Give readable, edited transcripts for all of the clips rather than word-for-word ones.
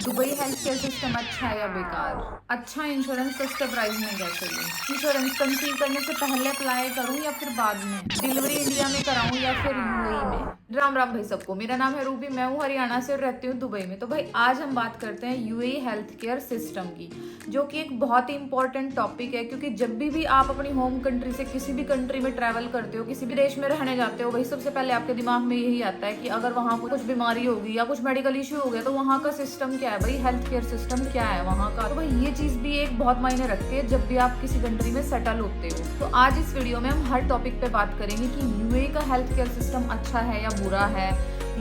Dubai health care system अच्छा है या बेकार? अच्छा इंश्योरेंस सस्ते प्राइस में कैसे लूं? इंश्योरेंस कंसीव करने से पहले अप्लाई करूं या फिर बाद में? डिलीवरी इंडिया में कराऊं या फिर यूएई में? राम राम भाई सबको, मेरा नाम है रूबी, मैं हूँ हरियाणा से और रहती हूँ दुबई में। तो भाई आज हम बात करते हैं यूएई हेल्थ केयर सिस्टम की, जो कि एक बहुत ही इंपॉर्टेंट टॉपिक है। क्योंकि जब भी आप अपनी होम कंट्री से किसी भी कंट्री में ट्रैवल करते हो, किसी भी देश में रहने जाते हो, भाई सबसे पहले आपके दिमाग में यही आता है कि अगर वहाँ कुछ बीमारी होगी या कुछ मेडिकल इश्यू हो गया तो वहाँ का सिस्टम क्या है, भाई हेल्थ केयर सिस्टम क्या है वहाँ का। तो भाई ये चीज भी एक बहुत मायने रखती है जब भी आप किसी कंट्री में सेटल होते हो। तो आज इस वीडियो में हम हर टॉपिक पे बात करेंगे कि यूएई का हेल्थ केयर सिस्टम अच्छा है या बुरा है,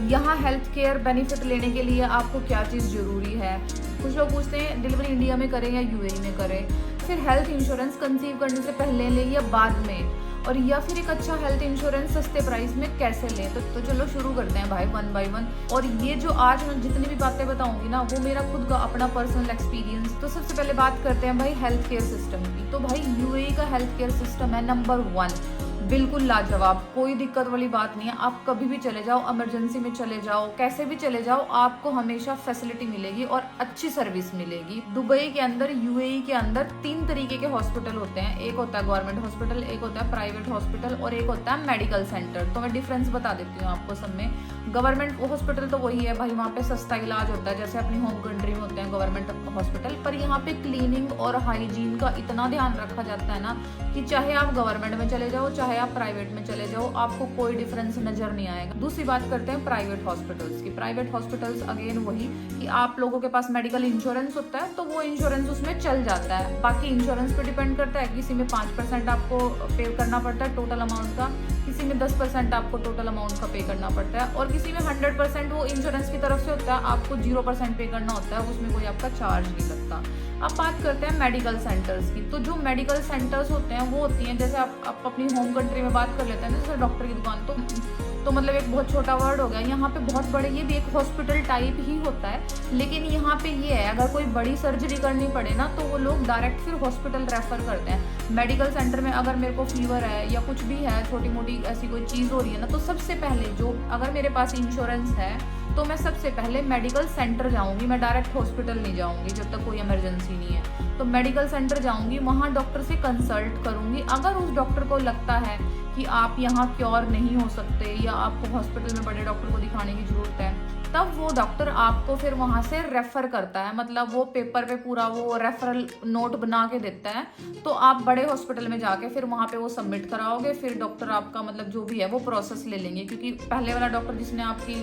यहाँ हेल्थ केयर बेनिफिट लेने के लिए आपको क्या चीज़ जरूरी है। कुछ लोग पूछते हैं डिलीवरी इंडिया में करें या यूएई में करें, फिर हेल्थ इंश्योरेंस कंसीव करने से पहले लें या बाद में, और या फिर एक अच्छा हेल्थ इंश्योरेंस सस्ते प्राइस में कैसे लें। तो चलो शुरू करते हैं भाई वन बाय वन। और ये जो आज मैं जितनी भी बातें बताऊंगी ना, वो मेरा खुद का अपना पर्सनल एक्सपीरियंस। तो सबसे पहले बात करते हैं भाई हेल्थ केयर सिस्टम की। तो भाई यूएई का हेल्थ केयर सिस्टम है नंबर 1, बिल्कुल लाजवाब, कोई दिक्कत वाली बात नहीं है। आप कभी भी चले जाओ, इमरजेंसी में चले जाओ, कैसे भी चले जाओ, आपको हमेशा फैसिलिटी मिलेगी और अच्छी सर्विस मिलेगी। दुबई के अंदर, यूएई के अंदर 3 तरीके के हॉस्पिटल होते हैं। एक होता है गवर्नमेंट हॉस्पिटल, एक होता है प्राइवेट हॉस्पिटल और एक होता है मेडिकल सेंटर। तो मैं डिफरेंस बता देती हूँ आपको सब में। गवर्नमेंट हॉस्पिटल तो वही है भाई, वहाँ पे सस्ता इलाज होता है, जैसे अपनी होम कंट्री में होते हैं गवर्नमेंट हॉस्पिटल। पर यहाँ पे क्लीनिंग और हाइजीन का इतना ध्यान रखा जाता है ना कि चाहे आप गवर्नमेंट में चले जाओ, चाहे आप प्राइवेट में चले जाओ, आपको कोई डिफरेंस नजर नहीं आएगा। दूसरी बात करते हैं प्राइवेट हॉस्पिटल्स की। प्राइवेट हॉस्पिटल्स अगेन वही कि आप लोगों के पास मेडिकल इंश्योरेंस होता है तो वो इंश्योरेंस उसमें चल जाता है। बाकी इंश्योरेंस पे डिपेंड करता है, किसी में 5% आपको पे करना पड़ता है टोटल अमाउंट का, किसी में 10% आपको टोटल अमाउंट का पे करना पड़ता है, और किसी में 100% वो इंश्योरेंस की तरफ से होता है, आपको 0% पे करना होता है, उसमें कोई आपका चार्ज नहीं लगता। अब बात करते हैं मेडिकल सेंटर्स की। तो जो मेडिकल सेंटर्स होते हैं वो होती हैं, जैसे आप अपनी होम कंट्री में बात कर लेते हैं जैसे डॉक्टर की दुकान, तो मतलब एक बहुत छोटा वर्ड हो गया। यहाँ पे बहुत बड़े, ये भी एक हॉस्पिटल टाइप ही होता है, लेकिन यहाँ पे ये है अगर कोई बड़ी सर्जरी करनी पड़े ना तो वो लोग डायरेक्ट फिर हॉस्पिटल रेफर करते हैं। मेडिकल सेंटर में अगर मेरे को फीवर है या कुछ भी है, छोटी मोटी ऐसी कोई चीज़ हो रही है ना, तो सबसे पहले जो, अगर मेरे पास इंश्योरेंस है तो मैं सबसे पहले मेडिकल सेंटर जाऊंगी, मैं डायरेक्ट हॉस्पिटल नहीं जाऊंगी जब तक कोई इमरजेंसी नहीं है। तो मेडिकल सेंटर जाऊंगी, वहाँ डॉक्टर से कंसल्ट करूंगी। अगर उस डॉक्टर को लगता है कि आप यहाँ क्योर नहीं हो सकते या आपको हॉस्पिटल में बड़े डॉक्टर को दिखाने की जरूरत है, तब वो डॉक्टर आपको फिर वहाँ से रेफर करता है। मतलब वो पेपर पे पूरा वो रेफरल नोट बना के देता है। तो आप बड़े हॉस्पिटल में जाके फिर वहाँ पे वो सबमिट कराओगे, फिर डॉक्टर आपका मतलब जो भी है वो प्रोसेस ले लेंगे। क्योंकि पहले वाला डॉक्टर जिसने आपकी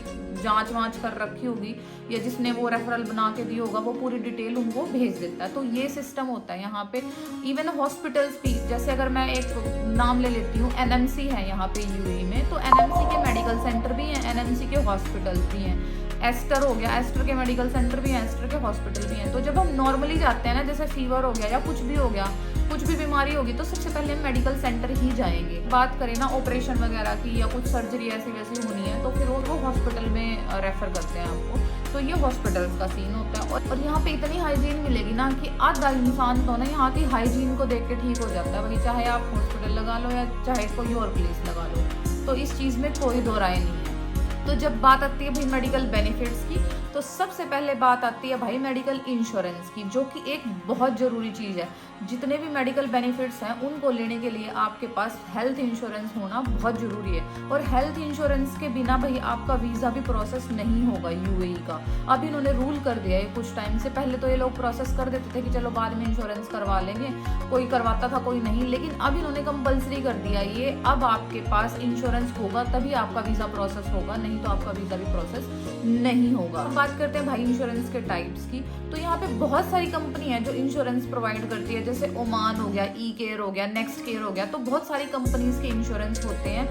जांच वाँच कर रखी होगी या जिसने वो रेफरल बना के दी होगा, वो पूरी डिटेल उनको भेज देता है। तो ये सिस्टम होता है यहाँ पे। इवन हॉस्पिटल्स भी, जैसे अगर मैं एक नाम ले लेती हूँ, एनएमसी है यहाँ पे यूएई में, तो एनएमसी के मेडिकल सेंटर भी हैं, एनएमसी के हॉस्पिटल्स भी हैं। एस्टर हो गया, एस्टर के मेडिकल सेंटर भी हैं, एस्टर के हॉस्पिटल भी हैं। तो जब हम नॉर्मली जाते हैं ना, जैसे फीवर हो गया या कुछ भी हो गया, कुछ भी बीमारी होगी, तो सबसे पहले हम मेडिकल सेंटर ही जाएंगे। बात करें ना ऑपरेशन वगैरह की या कुछ सर्जरी ऐसी वैसी होनी है, तो फिर वो हॉस्पिटल में रेफर करते हैं आपको। तो ये हॉस्पिटल्स का सीन होता है। और यहाँ पे इतनी हाइजीन मिलेगी ना कि आधा इंसान तो ना यहाँ की हाइजीन को देख के ठीक हो जाता है भाई, चाहे आप हॉस्पिटल लगा लो या चाहे कोई और प्लेस लगा लो। तो इस चीज़ में कोई दो राय नहीं है। तो जब बात आती है भाई मेडिकल बेनिफिट्स की, तो सबसे पहले बात आती है भाई मेडिकल इंश्योरेंस की, जो कि एक बहुत ज़रूरी चीज़ है। जितने भी मेडिकल बेनिफिट्स हैं उनको लेने के लिए आपके पास हेल्थ इंश्योरेंस होना बहुत ज़रूरी है। और हेल्थ इंश्योरेंस के बिना भाई आपका वीज़ा भी प्रोसेस नहीं होगा यूएई का। अब इन्होंने रूल कर दिया है कुछ टाइम से। पहले तो ये लोग प्रोसेस कर देते थे कि चलो बाद में इंश्योरेंस करवा लेंगे, कोई करवाता था कोई नहीं, लेकिन अब इन्होंने कंपल्सरी कर दिया ये। अब आपके पास इंश्योरेंस होगा तभी आपका वीज़ा प्रोसेस होगा, नहीं तो आपका वीज़ा भी प्रोसेस नहीं होगा। बात करते हैं भाई इंश्योरेंस के टाइप्स की। तो यहाँ पे बहुत सारी कंपनी है जो इंश्योरेंस प्रोवाइड करती है, जैसे ओमान हो गया, ई केयर हो गया, नेक्स्ट केयर हो गया। तो बहुत सारी कंपनीज के इंश्योरेंस होते हैं,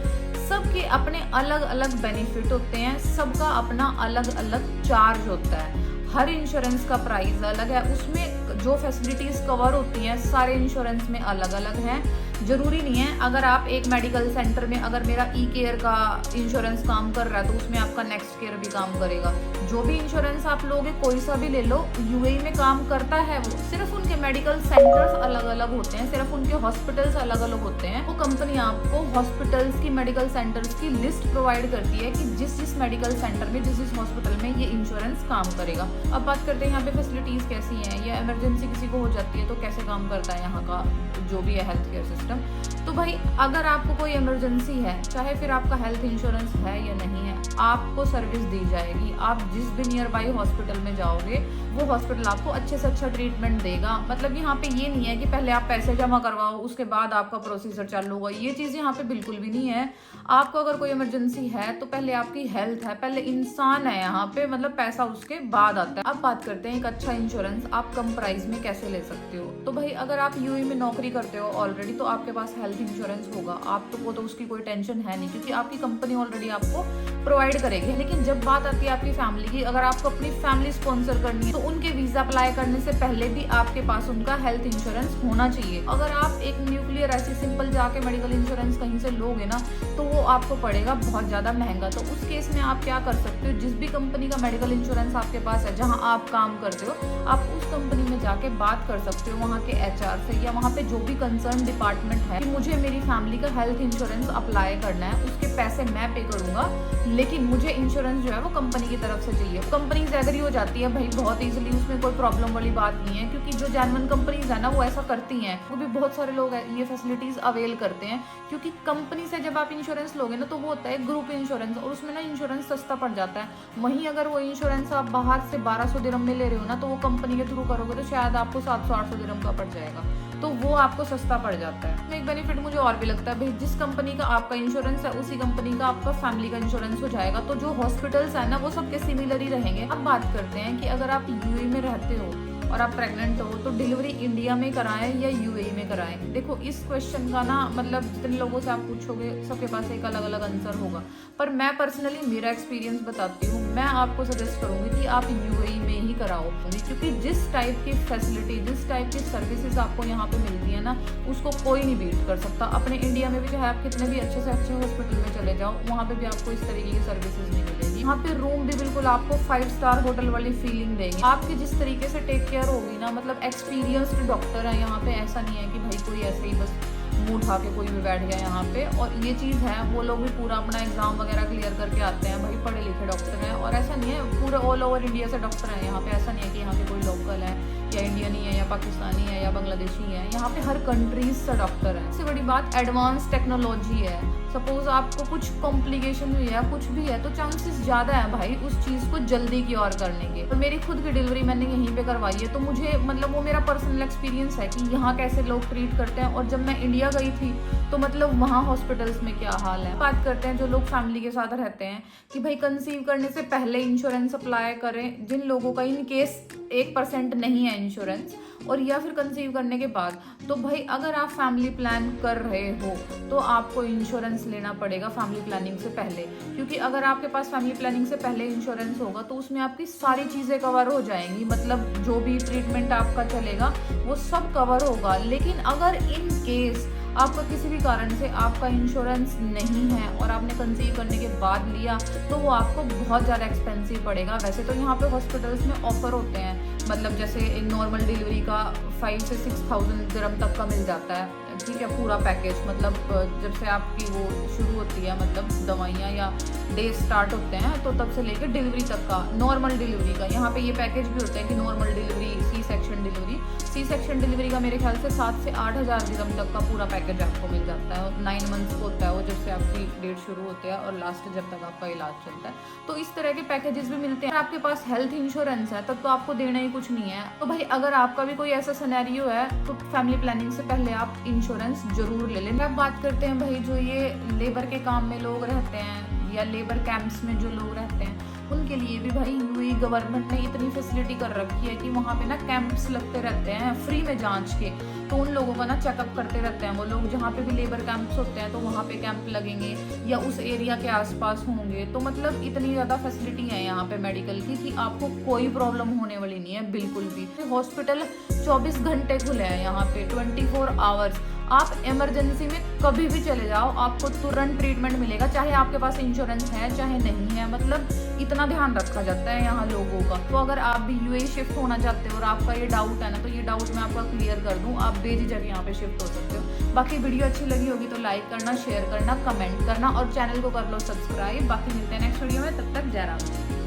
सबके अपने अलग अलग बेनिफिट होते हैं, सबका अपना अलग अलग चार्ज होता है। हर इंश्योरेंस का प्राइस अलग है, उसमें जो फैसिलिटीज कवर होती हैं सारे इंश्योरेंस में अलग अलग हैं। जरूरी नहीं है अगर आप एक मेडिकल सेंटर में, अगर मेरा ई केयर का इंश्योरेंस काम कर रहा है तो उसमें आपका नेक्स्ट केयर भी काम करेगा। जो भी इंश्योरेंस आप लोगे कोई सा भी ले लो, यूएई में काम करता है वो। सिर्फ उनके मेडिकल सेंटर्स अलग अलग होते हैं, सिर्फ उनके हॉस्पिटल्स अलग अलग होते हैं। वो कंपनी आपको हॉस्पिटल्स की, मेडिकल सेंटर्स की लिस्ट प्रोवाइड करती है कि जिस मेडिकल सेंटर में, जिस हॉस्पिटल में ये इंश्योरेंस काम करेगा। अब बात करते हैं यहाँ पे फैसिलिटीज कैसी हैं, या इमरजेंसी किसी को हो जाती है तो कैसे काम करता है यहाँ का जो भी है हेल्थ केयर सिस्टम। तो भाई अगर आपको कोई इमरजेंसी है, चाहे फिर आपका हेल्थ इंश्योरेंस है या नहीं है, आपको सर्विस दी जाएगी। आप जिस भी नियर बाई हॉस्पिटल में जाओगे वो हॉस्पिटल आपको अच्छे से अच्छा ट्रीटमेंट देगा। मतलब यहाँ पे ये नहीं है कि पहले आप पैसे जमा करवाओ उसके बाद आपका प्रोसीजर चालू होगा, ये चीज़ यहाँ पे बिल्कुल भी नहीं है। आपको अगर कोई इमरजेंसी है तो पहले आपकी हेल्थ है, पहले इंसान है यहाँ पे, मतलब पैसा उसके बाद आता है। अब बात करते हैं एक अच्छा इंश्योरेंस आप कम प्राइस में कैसे ले सकते हो। तो भाई अगर आप यूएई में नौकरी करते हो ऑलरेडी तो आपके पास हेल्थ इंश्योरेंस होगा, आपको तो उसकी कोई टेंशन है नहीं क्योंकि आपकी कंपनी ऑलरेडी आपको प्रोवाइड करेगी। लेकिन जब बात आती है आपकी फैमिली की, अगर आपको अपनी फैमिली स्पॉन्सर करनी है तो उनके वीजा अप्लाई करने से पहले भी आपके पास उनका हेल्थ इंश्योरेंस होना चाहिए। अगर आप एक न्यूक्लियर ऐसी सिंपल जाके मेडिकल इंश्योरेंस कहीं से लोगे ना तो वो आपको पड़ेगा बहुत ज्यादा महंगा। तो उस केस में आप क्या कर सकते हो, जिस भी कंपनी का मेडिकल इंश्योरेंस आपके पास है, जहां आप काम करते हो, आप उस कंपनी में जाके बात कर सकते हो वहां के एचआर से, या वहां पे जो भी कंसर्न डिपार्टमेंट है कि मुझे मेरी फैमिली का हेल्थ इंश्योरेंस अप्लाई करना है, उसके पैसे मैं पे करूंगा, लेकिन मुझे इंश्योरेंस जो है वो कंपनी की तरफ से चाहिए। कंपनी एग्री हो जाती है भाई बहुत इजीली, उसमें कोई प्रॉब्लम वाली बात नहीं है, क्योंकि जो जेन्युइन कंपनीज है ना वो ऐसा करती हैं। वो भी बहुत सारे लोग ये फैसिलिटीज अवेल करते हैं, क्योंकि कंपनी से जब आप इंश्योरेंस लोगे ना तो वो होता है ग्रुप इंश्योरेंस, और उसमें ना इंश्योरेंस सस्ता पड़ जाता है। वहीं अगर वो इंश्योरेंस आप बाहर से 1200 दिरहम में ले रहे हो ना, तो वो कंपनी के थ्रू करोगे तो शायद आपको 700-800 दिरहम का पड़ जाएगा, तो वो आपको सस्ता पड़ जाता है। एक बेनिफिट मुझे और भी लगता है भाई, जिस कंपनी का आपका इंश्योरेंस है उसी कंपनी का आपका फैमिली का इंश्योरेंस हो जाएगा। तो जो हॉस्पिटल्स है ना वो सबके सिमिलर ही रहेंगे। अब बात करते हैं कि अगर आप यूएई में रहते हो और आप प्रेग्नेंट हो तो डिलीवरी इंडिया में कराएं या यूएई में कराएं। देखो इस क्वेश्चन का ना मतलब जितने लोगों से आप पूछोगे सबके पास एक अलग अलग आंसर होगा, पर मैं पर्सनली मेरा एक्सपीरियंस बताती हूँ। मैं आपको सजेस्ट करूंगी कि आप यूएई में ही कराओ, क्योंकि जिस टाइप की फैसिलिटी, जिस टाइप की सर्विसेज आपको यहाँ पे मिलती है ना उसको कोई नहीं बीट कर सकता। अपने इंडिया में भी चाहे आप कितने भी अच्छे से अच्छे हॉस्पिटल में चले जाओ, वहाँ पे भी आपको इस तरीके की सर्विसेज नहीं मिलेगी। यहाँ पे रूम भी बिल्कुल आपको 5 स्टार होटल वाली फीलिंग देंगे। आपकी जिस तरीके से टेक केयर होगी ना, मतलब एक्सपीरियंस्ड डॉक्टर है यहाँ पे, ऐसा नहीं है कि भाई कोई ऐसे ही बस मुंह उठा के कोई भी बैठ गया यहाँ पे। और ये चीज़ है, वो लोग भी पूरा अपना एग्जाम वगैरह क्लियर करके आते हैं, भाई पढ़े लिखे डॉक्टर हैं। और ऐसा नहीं है पूरा ऑल ओवर इंडिया से डॉक्टर हैं यहाँ पे, ऐसा नहीं है कि यहाँ के कोई लोकल है या इंडियन ही है या पाकिस्तानी है या बांग्लादेशी है, यहाँ पे हर कंट्रीज से डॉक्टर है। सबसे बड़ी बात एडवांस टेक्नोलॉजी है। सपोज आपको कुछ कॉम्प्लिकेशन हुई है, कुछ भी है, तो चांसेस ज़्यादा है भाई उस चीज़ को जल्दी की और करने के। और मेरी खुद की डिलीवरी मैंने यहीं पे करवाई है, तो मुझे मतलब वो मेरा पर्सनल एक्सपीरियंस है कि यहाँ कैसे लोग ट्रीट करते हैं। और जब मैं इंडिया गई थी तो मतलब वहाँ हॉस्पिटल्स में क्या हाल है। बात करते हैं जो लोग फैमिली के साथ रहते हैं कि भाई कंसीव करने से पहले इंश्योरेंस अप्लाई करें, जिन लोगों का इन केस 1% नहीं है इंश्योरेंस, और या फिर कंसीव करने के बाद। तो भाई अगर आप फैमिली प्लान कर रहे हो तो आपको इंश्योरेंस लेना पड़ेगा फैमिली प्लानिंग से पहले, क्योंकि अगर आपके पास फैमिली प्लानिंग से पहले इंश्योरेंस होगा तो उसमें आपकी सारी चीज़ें कवर हो जाएंगी, मतलब जो भी ट्रीटमेंट आपका चलेगा वो सब कवर होगा। लेकिन अगर इन केस आपका किसी भी कारण से आपका इंश्योरेंस नहीं है और आपने कंसीव करने के बाद लिया तो वो आपको बहुत ज़्यादा एक्सपेंसिव पड़ेगा। वैसे तो यहाँ पे हॉस्पिटल्स में ऑफर होते हैं, मतलब जैसे नॉर्मल डिलीवरी का 5 से 6,000 दिरहम तक का मिल जाता है, ठीक है, पूरा पैकेज। मतलब जब से आपकी वो शुरू होती है, मतलब दवाइयाँ या डे स्टार्ट होते हैं तो तब से लेकर डिलीवरी तक का, नॉर्मल डिलीवरी का यहाँ पे ये पैकेज भी होता है कि normal delivery, C section delivery का मेरे ख्याल से 7 से 8,000 दिरहम तक का पूरा पैकेज आपको मिल जाता है। और 9 मंथ्स को होता है वो, जब से आपकी डेट शुरू होती है और लास्ट जब तक आपका इलाज चलता है। तो इस तरह के पैकेजेस भी मिलते हैं। आपके पास हेल्थ इंश्योरेंस है तब तो आपको देना ही कुछ नहीं है। तो भाई अगर आपका भी कोई ऐसा सिनेरियो है तो फैमिली प्लानिंग से पहले आप इंश्योरेंस जरूर ले लें। अब बात करते हैं भाई जो ये लेबर के काम में लोग रहते हैं या लेबर कैंप्स में जो लोग रहते हैं, उनके लिए भी भाई यूएई गवर्नमेंट ने इतनी फैसिलिटी कर रखी है कि वहाँ पे ना कैंप्स लगते रहते हैं फ्री में जांच के। तो उन लोगों का ना चेकअप करते रहते हैं वो लोग, जहाँ पे भी लेबर कैंप्स होते हैं तो वहाँ पे कैंप लगेंगे या उस एरिया के आसपास होंगे। तो मतलब इतनी ज़्यादा फैसिलिटी है यहाँ पे मेडिकल की कि आपको कोई प्रॉब्लम होने वाली नहीं है बिल्कुल भी। हॉस्पिटल 24 घंटे खुले हैं यहाँ पे, 24 आवर्स। आप इमरजेंसी में कभी भी चले जाओ, आपको तुरंत ट्रीटमेंट मिलेगा, चाहे आपके पास इंश्योरेंस है चाहे नहीं है। मतलब इतना ध्यान रखा जाता है यहाँ लोगों का। तो अगर आप भी यूएई शिफ्ट होना चाहते हो और आपका ये डाउट है ना, तो ये डाउट मैं आपका क्लियर कर दूँ, आप बेझिझक यहाँ पे शिफ्ट हो सकते हो। बाकी वीडियो अच्छी लगी होगी तो लाइक करना, शेयर करना, कमेंट करना और चैनल को कर लो सब्सक्राइब। बाकी मिलते हैं नेक्स्ट वीडियो में, तब तक जय राम।